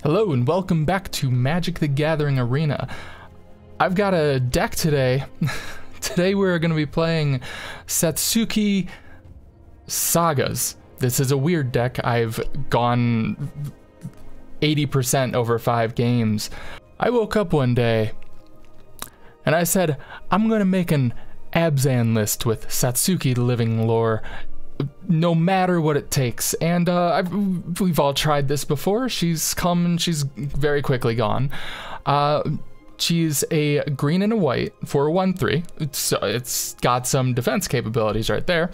Hello and welcome back to Magic the Gathering Arena. I've got a deck today. Today we're going to be playing SATSUKI Sagas. This is a weird deck. I've gone 80% over 5 games. I woke up one day and I said, I'm going to make an Abzan list with SATSUKI the Living Lore, no matter what it takes. And we've all tried this before. She's come and she's very quickly gone. She's a green and a white for a 1/3. So it's got some defense capabilities right there.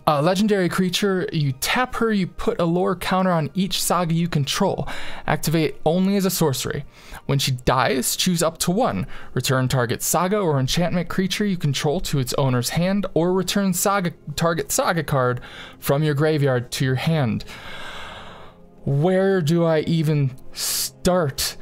Legendary creature, you tap her, you put a lore counter on each saga you control. Activate only as a sorcery. When she dies, choose up to 1. Return target saga or enchantment creature you control to its owner's hand, or return target saga card from your graveyard to your hand. Where do I even start?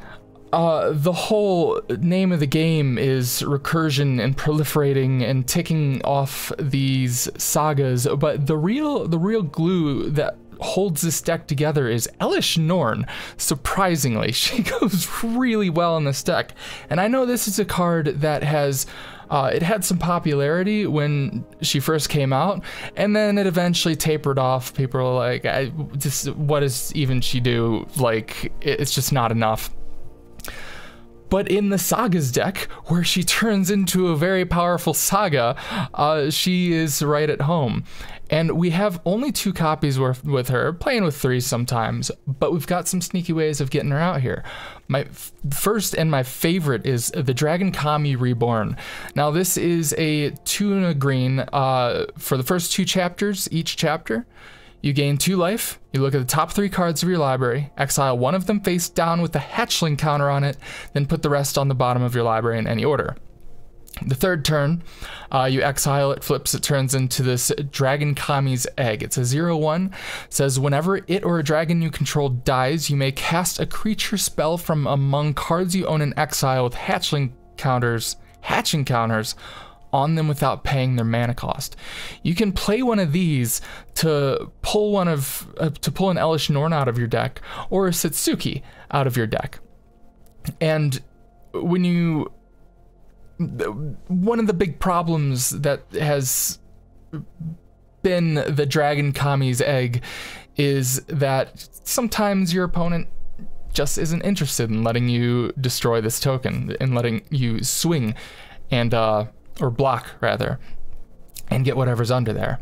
The whole name of the game is recursion and proliferating and ticking off these sagas, but the real glue that holds this deck together is Elesh Norn. Surprisingly, she goes really well in this deck, and I know this is a card that has it had some popularity when she first came out, and then it eventually tapered off. People are like, what does even she do? Like, it's just not enough. But in the Sagas deck, where she turns into a very powerful saga, she is right at home. And we have only 2 copies with her, playing with 3 sometimes, but we've got some sneaky ways of getting her out here. My first and my favorite is the Dragon Kami Reborn. Now this is a 2 and a green for the first 2 chapters, each chapter. You gain 2 life, you look at the top 3 cards of your library, exile 1 of them face down with the hatchling counter on it, then put the rest on the bottom of your library in any order. The 3rd turn, you exile it, flips, it turns into this Dragon Kami's Egg. It's a 0/1, says whenever it or a dragon you control dies, you may cast a creature spell from among cards you own in exile with hatching counters on them without paying their mana cost. You can play one of these to pull an Elesh Norn out of your deck, or a SATSUKI out of your deck. And one of the big problems that has been the Dragon Kami's Egg is that sometimes your opponent just isn't interested in letting you destroy this token, and letting you swing and or block rather, and get whatever's under there.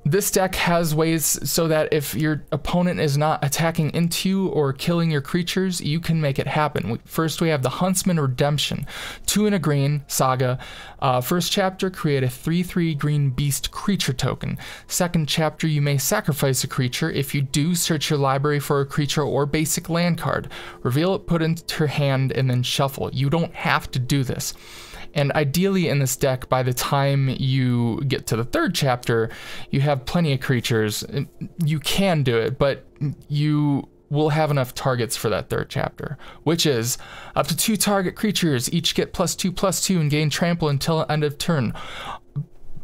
This deck has ways so that if your opponent is not attacking into you or killing your creatures, you can make it happen. First we have the Huntsman Redemption, 2 and a green saga. First chapter, create a 3/3 green beast creature token. Second chapter, you may sacrifice a creature. If you do, search your library for a creature or basic land card. Reveal it, put it into your hand, and then shuffle. You don't have to do this. And ideally in this deck, by the time you get to the 3rd chapter, you have plenty of creatures. You can do it, but you will have enough targets for that 3rd chapter, which is up to 2 target creatures, each get +2/+2 and gain trample until end of turn.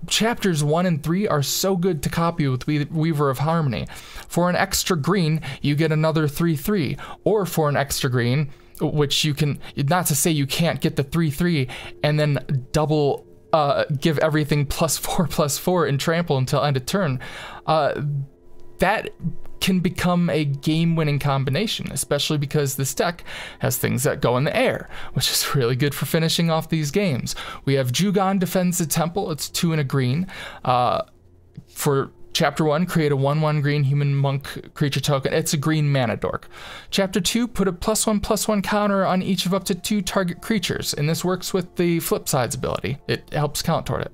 Chapters 1 and 3 are so good to copy with Weaver of Harmony. For an extra green, you get another 3/3, or for an extra green, which you can, not to say you can't get the 3/3 and then double give everything +4/+4 and trample until end of turn. That can become a game-winning combination, especially because this deck has things that go in the air, which is really good for finishing off these games. We have Jugon Defends the Temple. It's 2 and a green. For Chapter 1, create a 1/1 green human monk creature token. It's a green mana dork. Chapter 2, put a +1/+1 counter on each of up to 2 target creatures, and this works with the flip sides ability. It helps count toward it.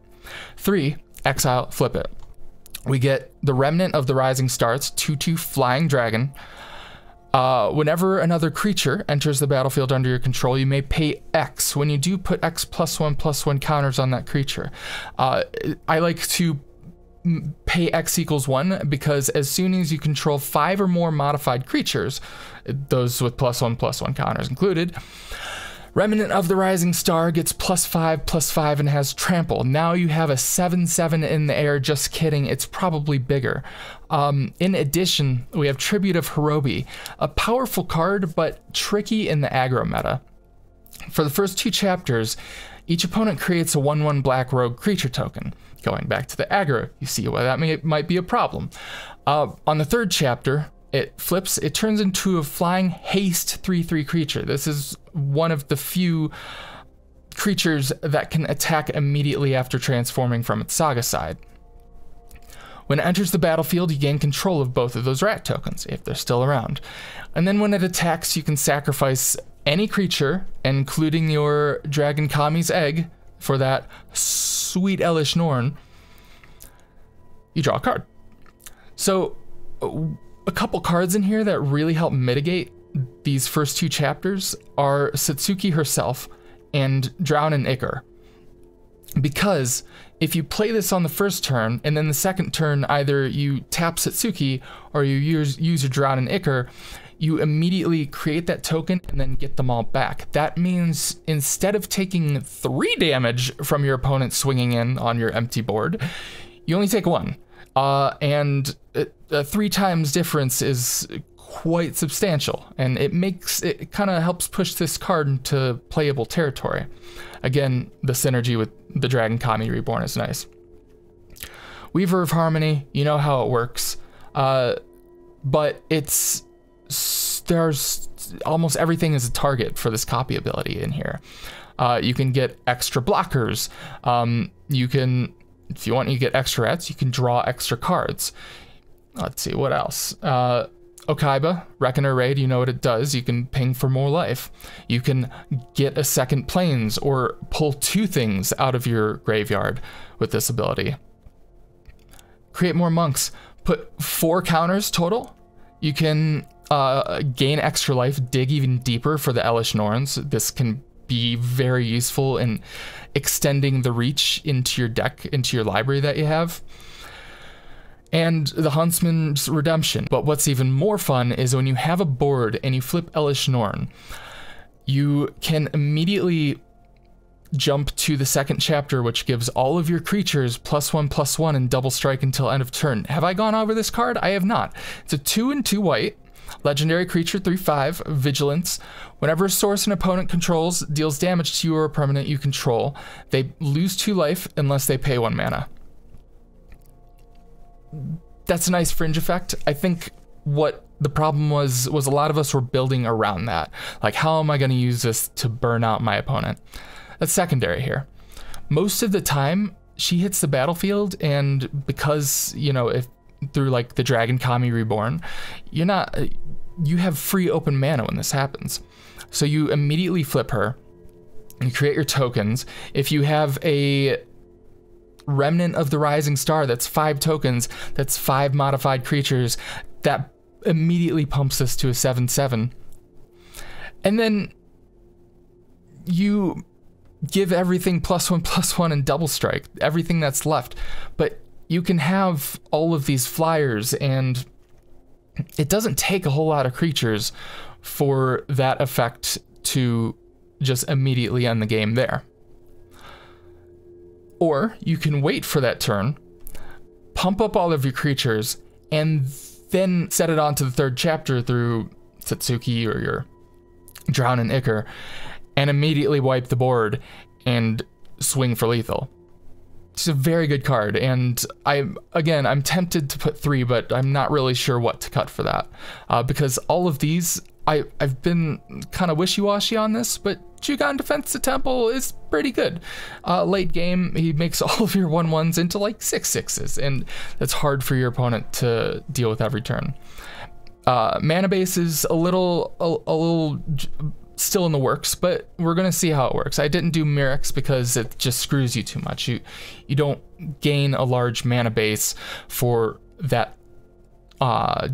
3, exile, flip it. We get the Remnant of the Rising Stars, 2/2 flying dragon. Whenever another creature enters the battlefield under your control, you may pay X. When you do, put X +1/+1 counters on that creature. I like to pay X = 1 because as soon as you control 5 or more modified creatures, those with +1/+1 counters included, Remnant of the Rising Star gets +5/+5 and has trample. Now you have a 7/7 in the air. Just kidding, it's probably bigger. In addition, we have Tribute of Hirobi, a powerful card but tricky in the aggro meta. For the first 2 chapters, each opponent creates a 1/1 black rogue creature token. Going back to the aggro, you see why that might be a problem. On the 3rd chapter, it flips, it turns into a flying haste 3/3 creature. This is one of the few creatures that can attack immediately after transforming from its saga side. When it enters the battlefield, you gain control of both of those rat tokens, if they're still around. And then when it attacks, you can sacrifice any creature, including your Dragon Kami's egg, for that sweet Elish Norn. You draw a card. So, a couple cards in here that really help mitigate these first 2 chapters are Satsuki herself and Drown in Ichor. Because if you play this on the first turn, and then the second turn either you tap Satsuki or you use your Drown in Ichor, you immediately create that token and then get them all back. That means instead of taking 3 damage from your opponent swinging in on your empty board, you only take 1. And a 3 times difference is quite substantial, and it kind of helps push this card into playable territory. Again, the synergy with the Dragon Kami Reborn is nice. Weaver of Harmony, you know how it works, but there's almost everything is a target for this copy ability in here. You can get extra blockers. You can, if you want, you get extra rats. You can draw extra cards. Let's see, what else? Okaiba, Reckoner Raid, you know what it does. You can ping for more life. You can get a second planes or pull 2 things out of your graveyard with this ability. Create more monks. Put 4 counters total. You can gain extra life, dig even deeper for the Elish Norns. This can be very useful in extending the reach into your deck, into your library that you have. And the Huntsman's Redemption. But what's even more fun is when you have a board and you flip Elish Norn, you can immediately jump to the 2nd chapter, which gives all of your creatures +1/+1 and double strike until end of turn. Have I gone over this card? I have not. It's a 2 and 2 white. Legendary creature, 3/5, Vigilance. Whenever a source an opponent controls deals damage to you or a permanent you control, they lose 2 life unless they pay 1 mana. That's a nice fringe effect. I think what the problem was a lot of us were building around that. Like, how am I going to use this to burn out my opponent? That's secondary here. Most of the time, she hits the battlefield, and because, you know, if through like the Dragon Kami Reborn, you have free open mana when this happens. So you immediately flip her, you create your tokens. If you have a Remnant of the Rising Star, that's 5 tokens, that's 5 modified creatures, that immediately pumps us to a 7/7. And then you give everything +1/+1 and double strike, everything that's left. But you can have all of these flyers, and it doesn't take a whole lot of creatures for that effect to just immediately end the game there. Or you can wait for that turn, pump up all of your creatures, and then set it on to the 3rd chapter through Satsuki or your Drown in Ichor, and immediately wipe the board and swing for lethal. It's a very good card, and I'm tempted to put 3, but I'm not really sure what to cut for that, because all of these, I've been kind of wishy-washy on this, but Jugon Defense the Temple is pretty good. Late game, he makes all of your 1/1s into like 6/6s, and that's hard for your opponent to deal with every turn. Mana base is a little still in the works, but we're gonna see how it works. I didn't do Mirrex because it just screws you too much. You don't gain a large mana base for that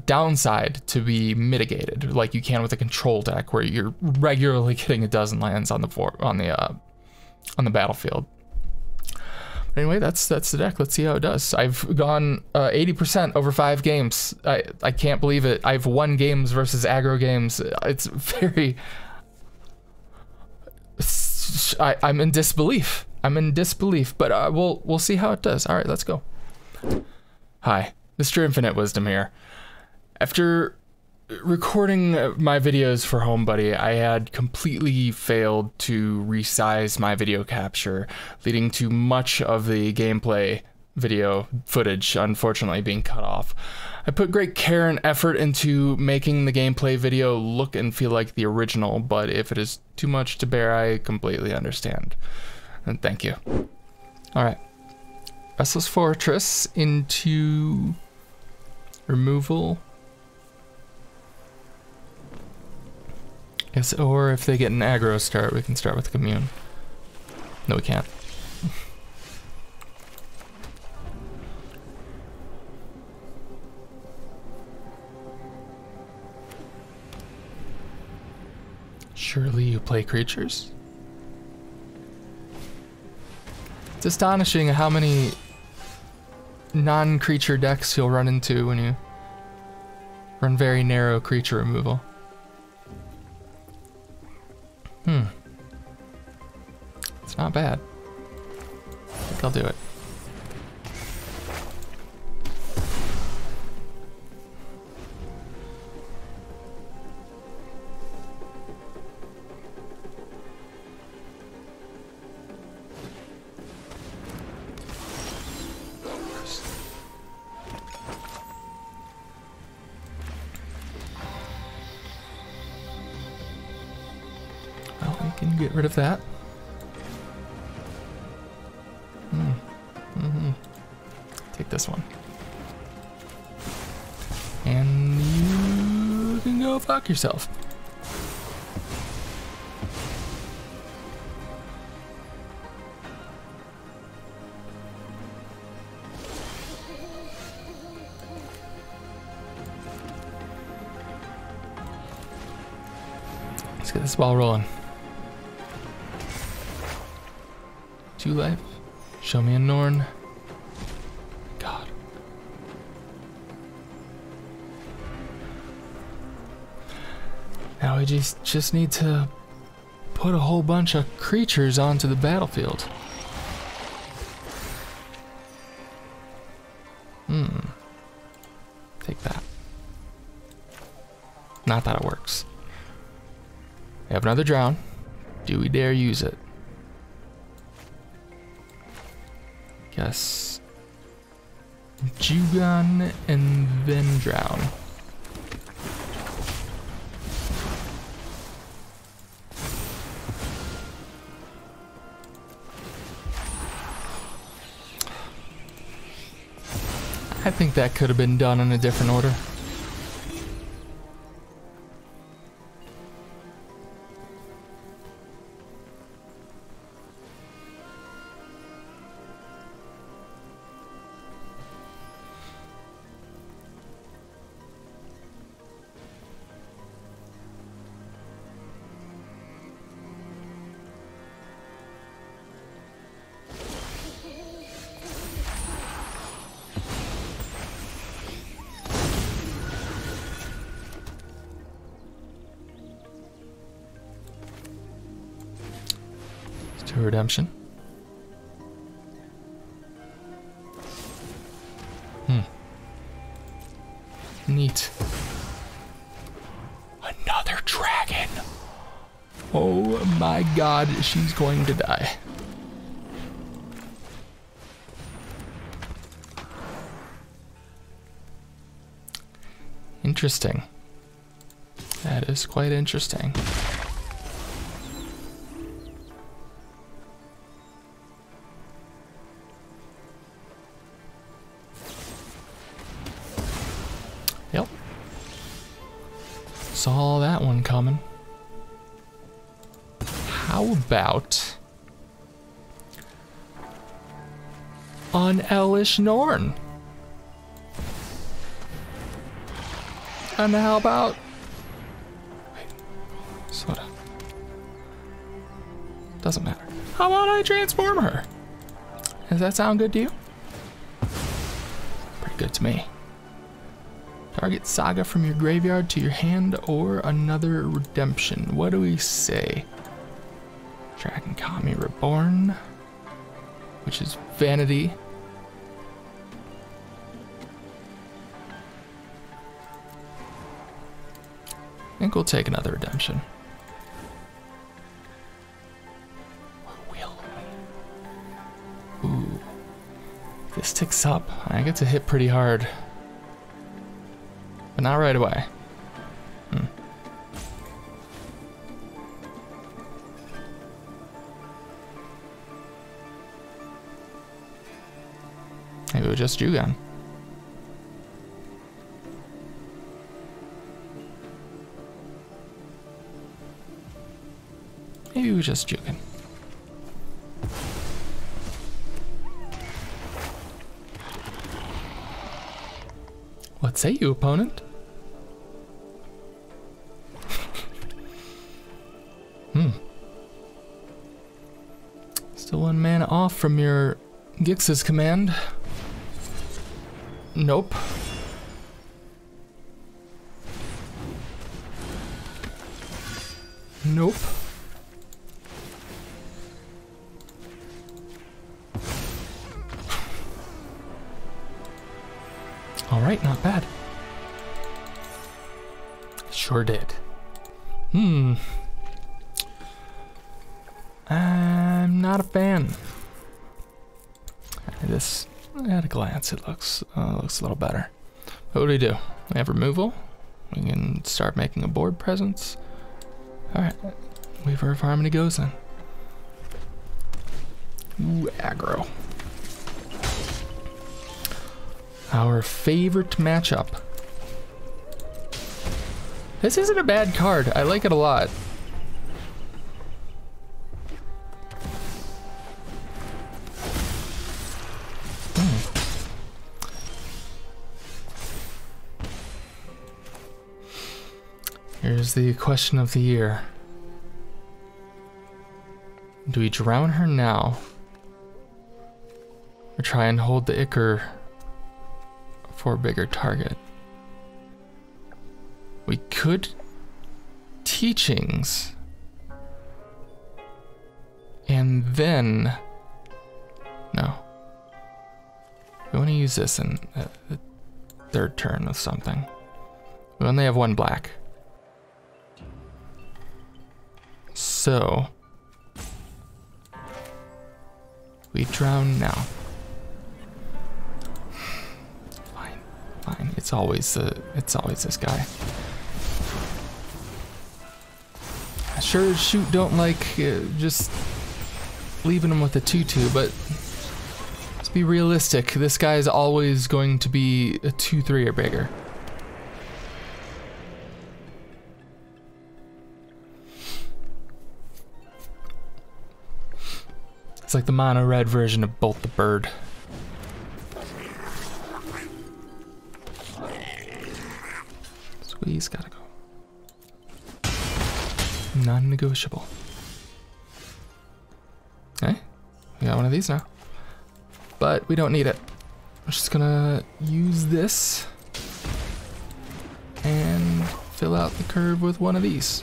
downside to be mitigated like you can with a control deck where you're regularly getting a dozen lands on the battlefield. But anyway, that's the deck. Let's see how it does. I've gone 80% over 5 games. I can't believe it. I've won games versus aggro games. It's very I'm in disbelief. I'm in disbelief, but we'll see how it does. All right, let's go. Hi, Mr. Infinite Wisdom here. After recording my videos for HomeBuddy, I had completely failed to resize my video capture, leading to much of the gameplay video footage unfortunately being cut off. I put great care and effort into making the gameplay video look and feel like the original, but if it is too much to bear, I completely understand. And thank you. Alright. Restless Fortress into removal. Yes, or if they get an aggro start, we can start with commune. No, we can't. Surely you play creatures? It's astonishing how many non-creature decks you'll run into when you run very narrow creature removal. It's not bad. I think I'll do it. Well, we can get rid of that. Take this one. And you can go fuck yourself. Let's get this ball rolling. 2 life. Show me a Norn. God. Now we just need to put a whole bunch of creatures onto the battlefield. Take that. Not that it works. We have another drown. Do we dare use it? Guess Jugon and then drown. I think that could have been done in a different order. To redemption. Neat. Another dragon. Oh my god, she's going to die. Interesting. That is quite interesting. Yep. Saw that one coming. How about an Elish Norn? And how about... Wait, Soda. Doesn't matter. How about I transform her? Does that sound good to you? Pretty good to me. Target Saga from your graveyard to your hand or another redemption. What do we say? Dragon Kami Reborn, which is Vanity. I think we'll take another redemption. Ooh. This ticks up. I get to hit pretty hard. But not right away. Maybe it was just Jugan. Maybe it was just Jugan. What say you, opponent? Still 1 mana off from your Gix's command. Nope. Nope. All right, not bad. Sure did. I'm not a fan. This, at a glance, it looks a little better. What do? We have removal. We can start making a board presence. All right, Weaver of Harmony goes in. Ooh, aggro. Our favorite matchup. This isn't a bad card. I like it a lot. Here's the question of the year. Do we drown her now? Or try and hold the Ichor for a bigger target? We could Teachings. And then... No. We want to use this in the 3rd turn with something. We only have 1 black. So... we drown now. Fine. It's always this guy. Sure, shoot, don't like just leaving him with a 2/2, but let's be realistic. This guy is always going to be a 2/3 or bigger. It's like the mono red version of Bolt the Bird. Squeeze, gotta go. Non-negotiable. Okay, we got one of these now. But we don't need it. I'm just gonna use this and fill out the curve with one of these.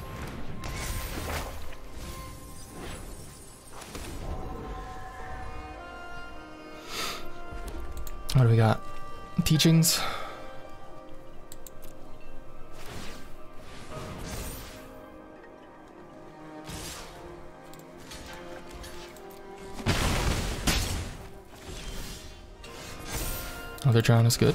What do we got? Teachings. Another drown is good.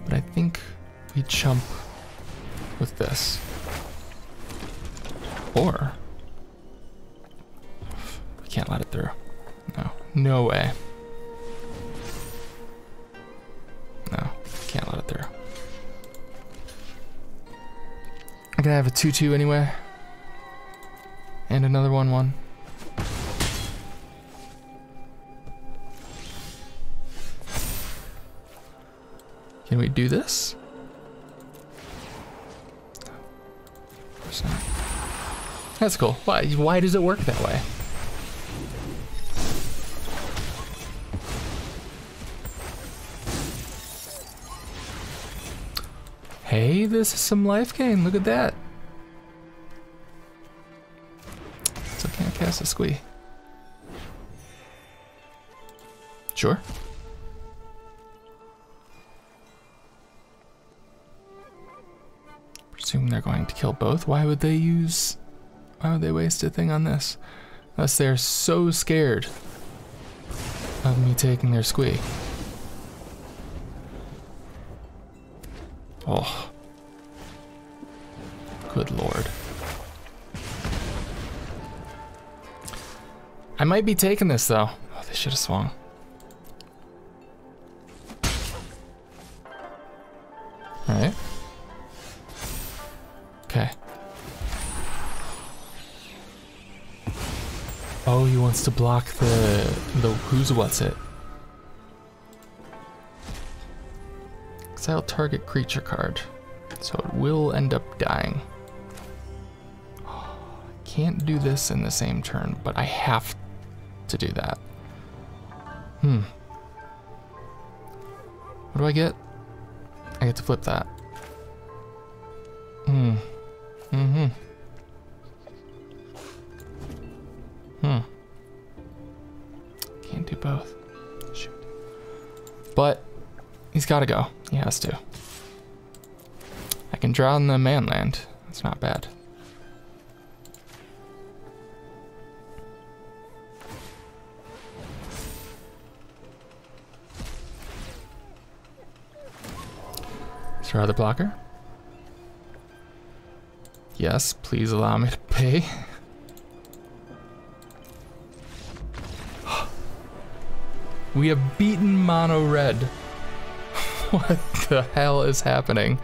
But I think we chump with this. Or we can't let it through. No way. No, can't let it through. I'm gonna have a 2/2 anyway. And another 1/1. Can we do this? That's cool. Why does it work that way? Hey, this is some life gain. Look at that. So can't cast a squee. Sure. Presume they're going to kill both. Why would they waste a thing on this? Unless they're so scared of me taking their squee. Oh. Good lord. I might be taking this though. Oh, they should have swung. Alright. Okay. Oh, he wants to block the who's what's it. Exile target creature card. So it will end up dying. Oh, I can't do this in the same turn, but I have to do that. What do I get? I get to flip that. Can't do both. Shoot. But he's gotta go. He has to. I can draw in the man land. That's not bad. Is there other blocker? Yes, please allow me to pay. We have beaten mono red. What the hell is happening?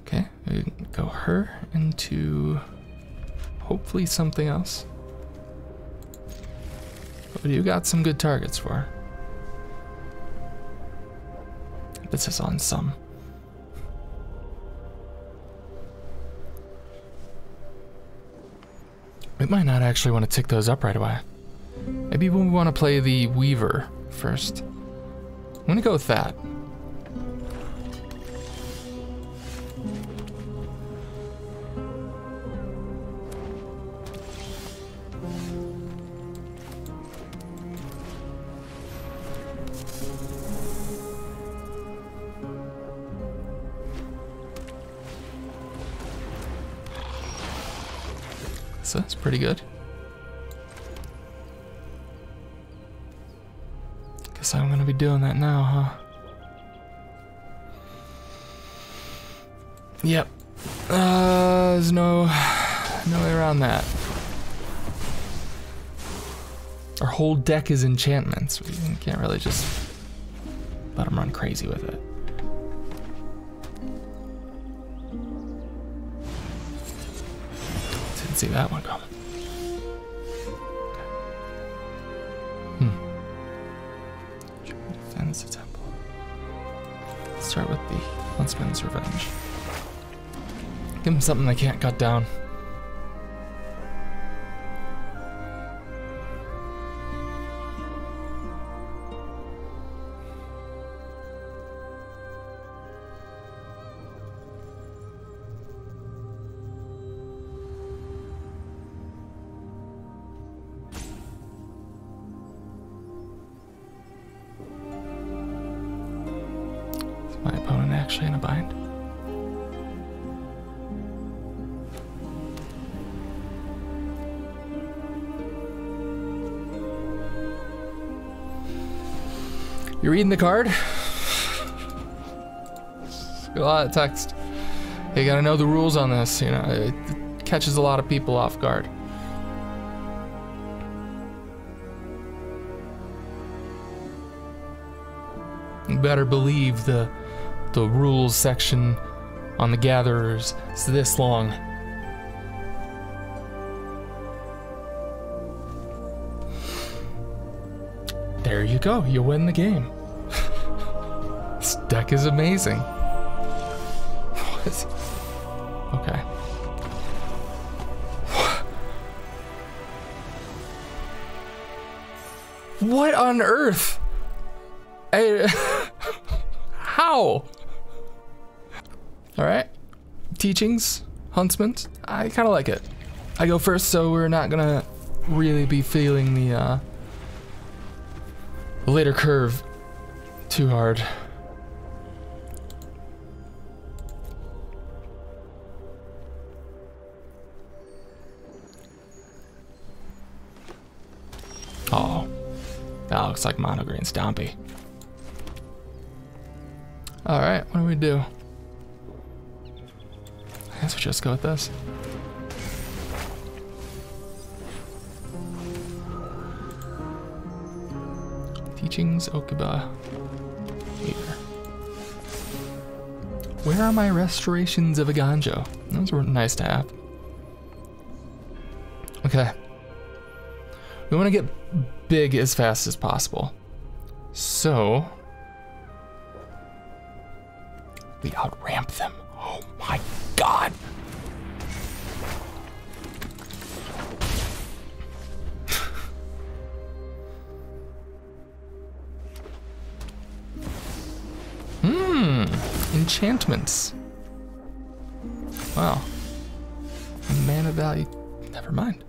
Okay, we can go her into hopefully something else. But you got some good targets for her. This is on some. We might not actually want to tick those up right away. Maybe we want to play the Weaver first. I'm gonna go with that. So that's pretty good. Guess I'm gonna be doing that now, huh? Yep. There's no way around that. Our whole deck is enchantments. We can't really just let them run crazy with it. Didn't see that one coming. Defends the temple. Let's start with the Huntsman's Revenge. Give them something they can't cut down. Is my opponent actually in a bind? You reading the card? A lot of text. You gotta know the rules on this, you know, it catches a lot of people off guard. You better believe the rules section on the Gatherers is this long. There you go, you win the game. This deck is amazing. Okay. What on earth? How? All right, teachings, Huntsman. I kind of like it. I go first, so we're not gonna really be feeling the later curve too hard. Oh, that looks like mono green Stompy. All right, what do we do? I guess we just go with this. Teachings, Okiba. Here. Where are my restorations of a Ganjo? Those were nice to have. Okay. We want to get big as fast as possible. So we outramp them. Oh my god. Enchantments. Wow. Mana value. Never mind.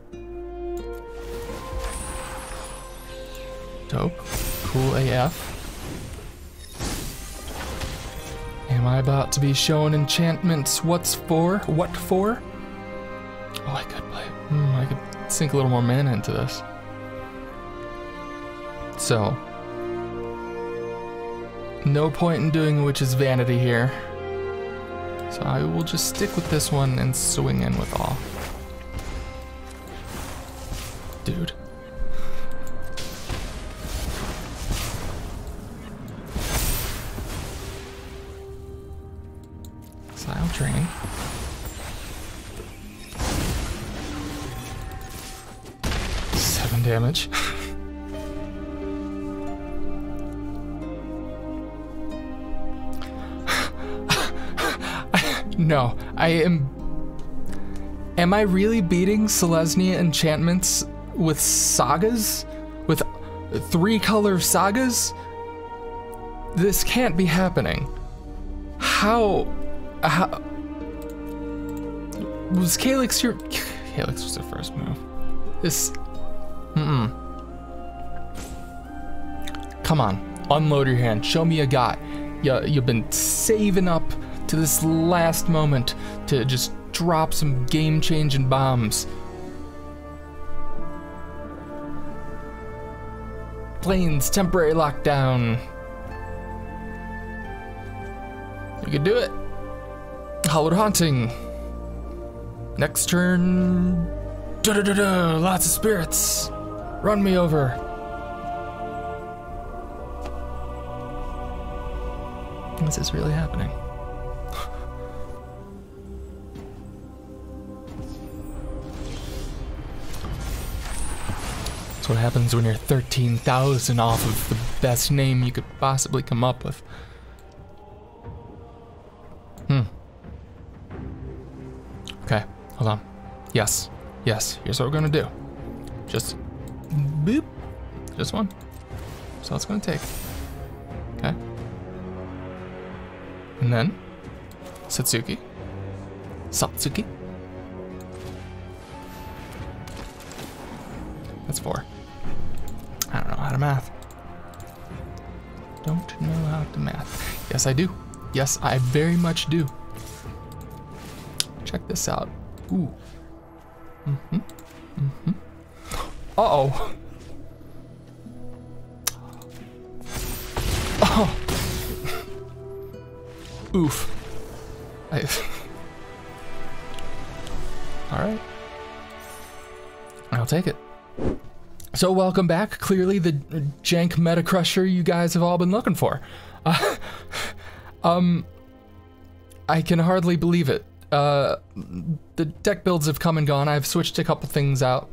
Dope. Cool AF. Am I about to be shown enchantments? What for? Oh, I could play. I could sink a little more mana into this. So, no point in doing a Witch's Vanity here. So I will just stick with this one and swing in with all. Dude. Style training. Seven damage. No, I am... Am I really beating Selesnya enchantments with sagas? With 3-color sagas? This can't be happening. How... Was Calyx your... Calyx was the first move. This... Come on, unload your hand. Show me a guy. You've been saving up to this last moment to just drop some game-changing bombs. Planes, temporary lockdown. You can do it. Hallowed Haunting. Next turn. Lots of spirits. Run me over. Is this really happening? That's what happens when you're 13,000 off of the best name you could possibly come up with. Okay, hold on. Yes, here's what we're gonna do. Just boop. Just one. That's all it's gonna take. Okay. And then Satsuki. That's 4. I don't know how to math. Don't know how to math. Yes, I do. Yes, I very much do. Check this out. Ooh. Uh-oh. Oh. Oof. Alright. I'll take it. So welcome back. Clearly the jank meta crusher you guys have all been looking for. I can hardly believe it. The deck builds have come and gone. I've switched a couple things out.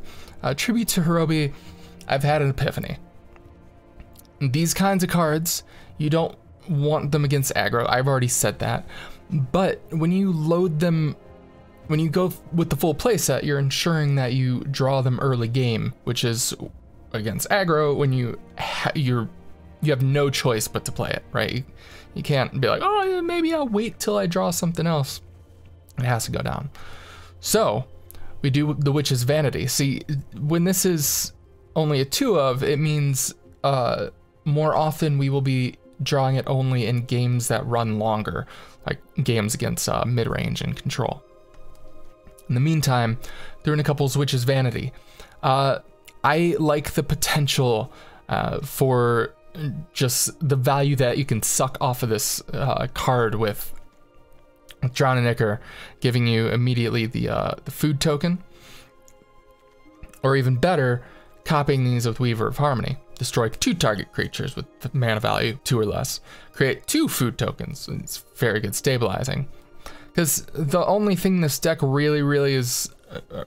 Tribute to Hirobi, I've had an epiphany. These kinds of cards, you don't want them against aggro. I've already said that. But when you load them, when you go with the full playset, you're ensuring that you draw them early game, which is against aggro when you're you have no choice but to play it, right? You can't be like, oh, maybe I'll wait till I draw something else. It has to go down. So we do the Witch's Vanity. See, when this is only a 2 of, it means more often we will be drawing it only in games that run longer, like games against mid-range and control. In the meantime, through in a couple's Witch's Vanity. I like the potential for just the value that you can suck off of this card with Drown and Ichor, giving you immediately the food token, or even better, copying these with Weaver of Harmony. Destroy 2 target creatures with mana value 2 or less. Create 2 food tokens. It's very good stabilizing. Because the only thing this deck really is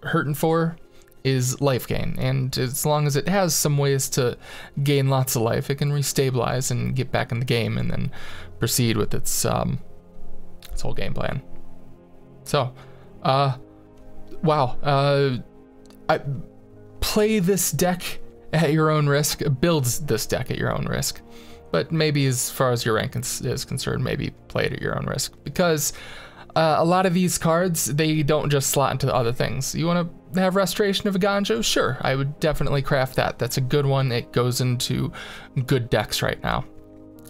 hurting for is life gain, and as long as it has some ways to gain lots of life, it can restabilize and get back in the game, and then proceed with its whole game plan. So, wow, I play this deck at your own risk, builds this deck at your own risk, but maybe as far as your rank is concerned, maybe play it at your own risk, because a lot of these cards, they don't just slot into other things. You want to have Restoration of Aganjo? Sure, I would definitely craft that. That's a good one. It goes into good decks right now.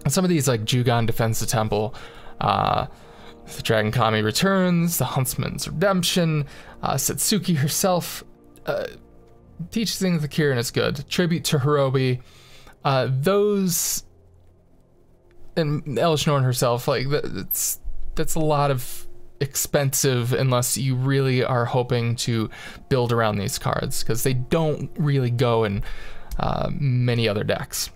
And some of these, like Jugon Defends the Temple, the Dragon Kami Returns, the Huntsman's Redemption, Satsuki herself, Teach Things the Kirin is good. Tribute to Hirobi, those, and Elish Norn herself, like that's a lot of expensive unless you really are hoping to build around these cards, because they don't really go in many other decks.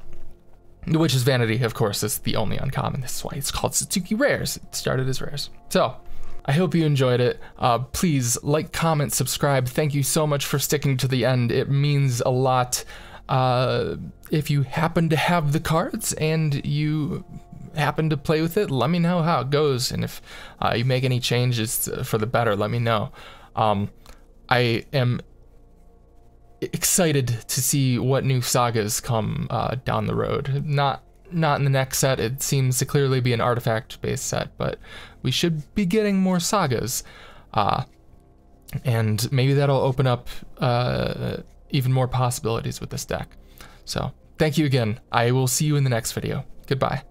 The Witch's Vanity, of course, is the only uncommon. This is why it's called Satsuki Rares. It started as rares. So I hope you enjoyed it. Please like, comment, subscribe. Thank you so much for sticking to the end. It means a lot. If you happen to have the cards and you happen to play with it, let me know how it goes, and if you make any changes for the better, let me know. I am excited to see what new sagas come down the road. Not in the next set. It seems to clearly be an artifact-based set, but we should be getting more sagas, and maybe that'll open up even more possibilities with this deck. So thank you again. I will see you in the next video. Goodbye.